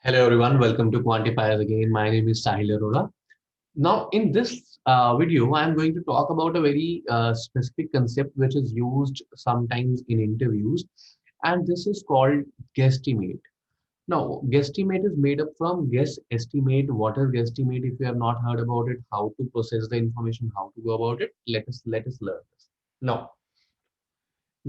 Hello everyone, welcome to Quantifiers again. My name is Sahil Arora. Now, in this video, I am going to talk about a very specific concept which is used sometimes in interviews, and this is called guesstimate. Now, guesstimate is made up from guess, estimate. What is guesstimate? If you have not heard about it, how to process the information, how to go about it, let us learn this. Now,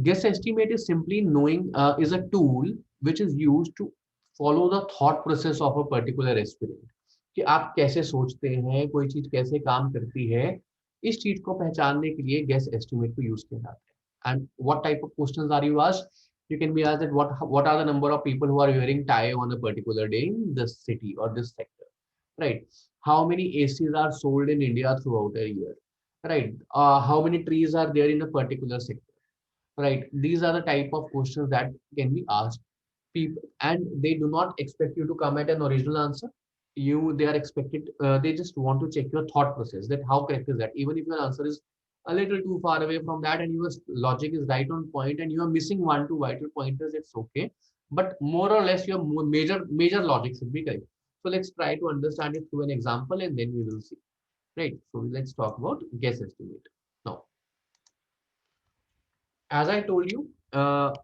guess estimate is simply knowing is a tool which is used to follow the thought process of a particular aspirant कि आप कैसे सोचते हैं कोई चीज कैसे काम करती है इस चीज को पहचानने के लिए गेस एस्टिमेट को यूज किया जाता है and what type of questions are you asked you can be asked that what are the number of people who are wearing tie on a particular day in this city or this sector, right? How many ACs are sold in India throughout a year, right? How many trees are there in a particular sector, right? These are the type of questions that can be asked people, and they do not expect you to come at an original answer. They are expected, they just want to check your thought process, that how correct is that, even if your answer is a little too far away from that and your logic is right on point and you are missing one two vital pointers, it's okay, but more or less your major logic should be correct. So let's try to understand it through an example and then we will see, right? So let's talk about guess estimate. Now, as I told you,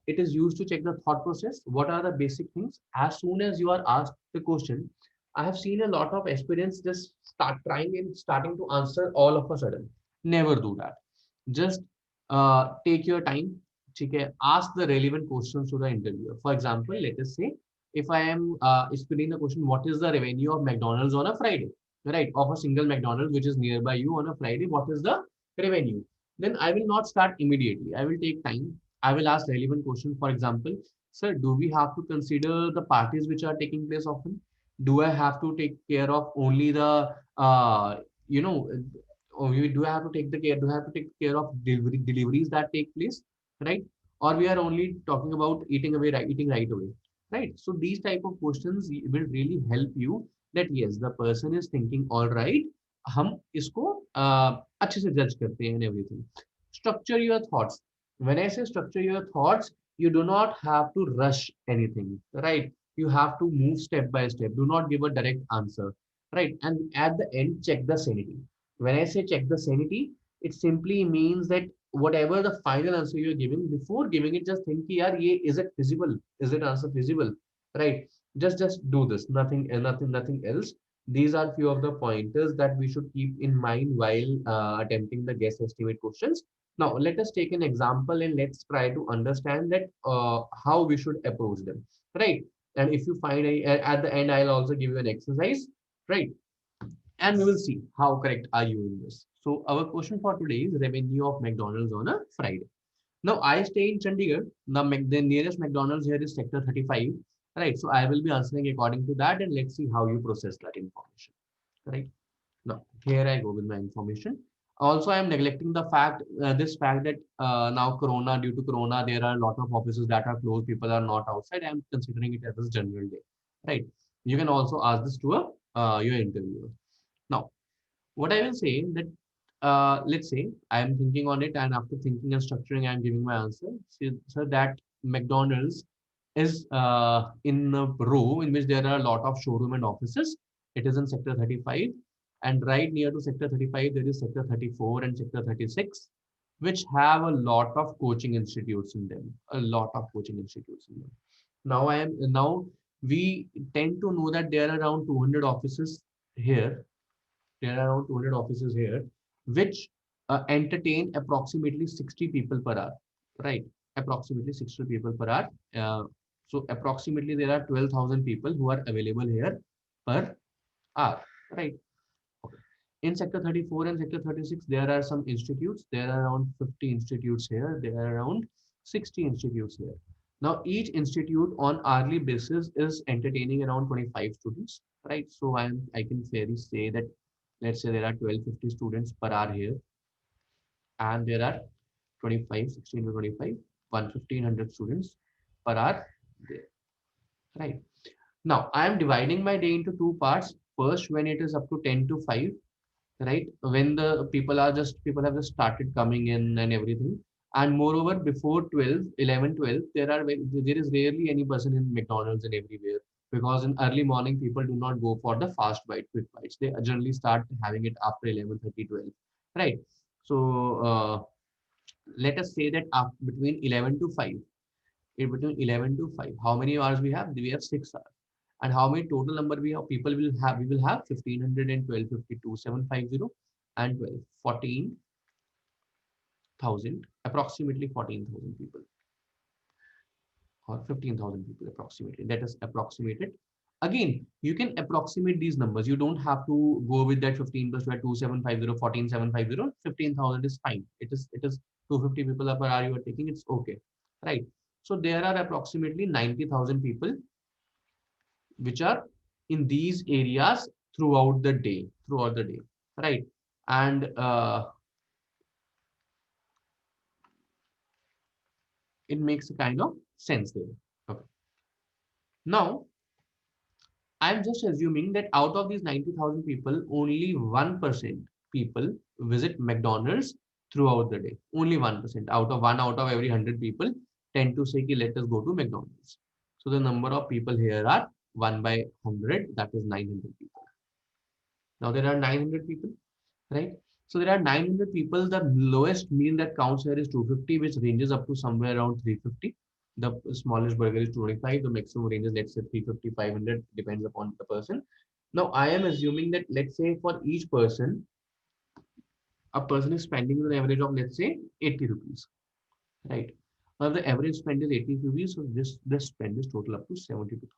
it is used to check the thought process. What are the basic things? As soon as you are asked the question, I have seen a lot of aspirants just start trying and starting to answer all of a sudden. Never do that. Just take your time. Okay, ask the relevant questions to the interviewer. For example, let us say if I am explaining the question, what is the revenue of McDonald's on a Friday? Right, of a single McDonald's which is nearby you on a Friday, what is the revenue? Then I will not start immediately. I will take time. I will ask relevant questions. For example, sir, do we have to consider the parties which are taking place often? Do I have to take care of only the, you know, do I have to take the care? Do I have to take care of deliveries that take place, right? Or we are only talking about eating right away, right? So these type of questions will really help you that yes, the person is thinking all right. हम इसको अच्छे से जज करते हैं everything. Structure your thoughts. When I say structure your thoughts, you do not have to rush anything, right? You have to move step by step. Do not give a direct answer, right? And at the end, check the sanity. When I say check the sanity, it simply means that whatever the final answer you're giving, before giving it, just think, yaar, is it feasible? Is it answer feasible? Right? Just do this. Nothing else. These are few of the pointers that we should keep in mind while attempting the guess estimate questions. Now, let us take an example and let's try to understand that how we should approach them, right? And if you find at the end, I'll also give you an exercise, right? And we will see how correct are you in this. So our question for today is revenue of McDonald's on a Friday. Now I stay in Chandigarh. The nearest McDonald's here is Sector 35. Right. So I will be answering according to that and let's see how you process that information. Right. Now here I go with my information. Also, I am neglecting the fact, this fact that now Corona, due to Corona, there are a lot of offices that are closed. People are not outside. I am considering it as a general day. Right. You can also ask this to your interviewer. Now, what I will say that let's say I am thinking on it, and after thinking and structuring, I am giving my answer. So that McDonald's is in a row in which there are a lot of showroom and offices. It is in Sector 35, and right near to Sector 35 there is Sector 34 and Sector 36, which have a lot of coaching institutes in them. A lot of coaching institutes in them. Now we tend to know that there are around 200 offices here. There are around 200 offices here, which entertain approximately 60 people per hour, right? Approximately 60 people per hour. So approximately there are 12,000 people who are available here per hour, right? Okay. In Sector 34 and Sector 36, there are some institutes. There are around 50 institutes here. There are around 60 institutes here. Now, each institute on hourly basis is entertaining around 25 students, right? So I can fairly say that let's say there are 1250 students per hour here, and there are 25, 16 to 25, 1500 students per hour there, right? Now, I am dividing my day into two parts. First, when it is up to 10 to 5, right? When the people have just started coming in and everything. And moreover, before 12, 11, 12, there is rarely any person in McDonald's and everywhere. because in early morning people do not go for the fast bite, quick bites. They generally start having it after 11:30, 12, right? So let us say that between 11 to 5, in between 11 to 5, how many hours we have? We have 6 hours. And how many total number we have people will have? We will have 1512, 52, 750, and 12, 14,000, approximately 14,000 people, or 15,000 people approximately. Let us approximate it. Again, you can approximate these numbers. You don't have to go with that 15 plus 2, 2750, 14750. 15,000 is fine. It is 250 people per hour you are taking. It's okay, right? So there are approximately 90,000 people which are in these areas throughout the day, right? And it makes a kind of sense there. Okay. Now, I'm just assuming that out of these 90,000 people, only 1% people visit McDonald's throughout the day. Only 1%, out of every 100 people tend to say, let us go to McDonald's. So the number of people here are 1 by 100, that is 900 people. Now there are 900 people, right? So there are 900 people. The lowest meal that counts here is 250, which ranges up to somewhere around 350. The smallest burger is 25. The maximum ranges, let's say 350, 500, depends upon the person. Now I am assuming that, let's say for each person, a person is spending an average of, let's say, 80 rupees, right? Now the average spend is 80 rupees, so this spend is total up to 72.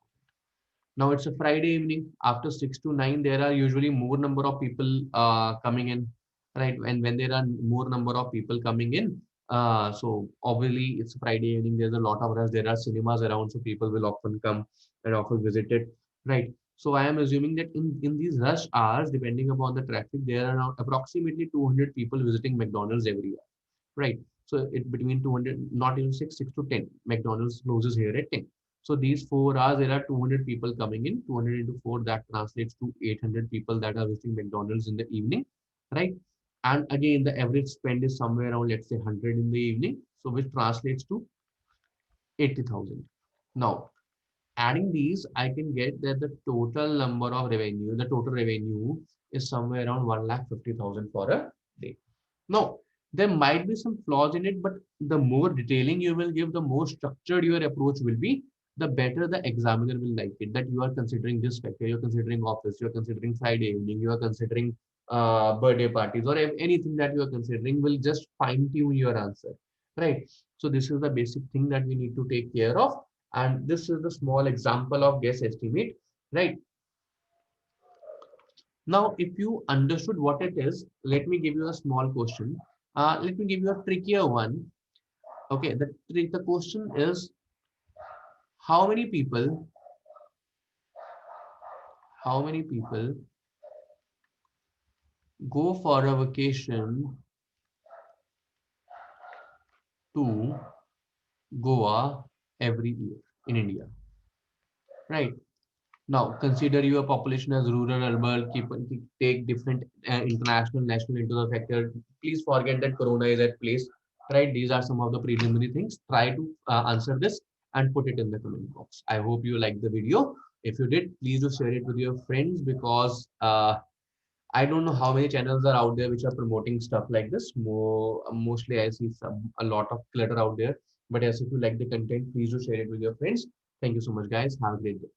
Now it's a Friday evening. After 6 to 9, there are usually more number of people coming in, right? And when there are more number of people coming in, so obviously it's Friday evening. There's a lot of rush. There are cinemas around, so people will often come and often visit it, right? So I am assuming that in these rush hours, depending upon the traffic, there are around approximately 200 people visiting McDonald's every year, right? So it between 200, not even 6 to 10. McDonald's closes here at 10. So these 4 hours, there are 200 people coming in. 200 into 4, that translates to 800 people that are visiting McDonald's in the evening, right? And again, the average spend is somewhere around, let's say, 100 in the evening. So which translates to 80,000. Now, adding these, I can get that the total revenue is somewhere around 1,50,000 for a day. Now, there might be some flaws in it, but the more detailing you will give, the more structured your approach will be, the better the examiner will like it. That you are considering this factor, you're considering office, you're considering Friday evening, you are considering birthday parties, or anything that you are considering will just fine tune your answer, right? So this is the basic thing that we need to take care of. And this is the small example of guess estimate, right? Now, if you understood what it is, let me give you a small question. Let me give you a trickier one. Okay, the question is, how many people, how many people go for a vacation to Goa every year in India, right? Now, consider your population as rural, urban, take different international, national into the factor. Please forget that Corona is at place, right? These are some of the preliminary things. Try to answer this and put it in the comment box. I hope you liked the video. If you did, please do share it with your friends, because I don't know how many channels are out there which are promoting stuff like this. Mostly I see a lot of clutter out there. But yes, if you like the content, please do share it with your friends. Thank you so much, guys. Have a great day.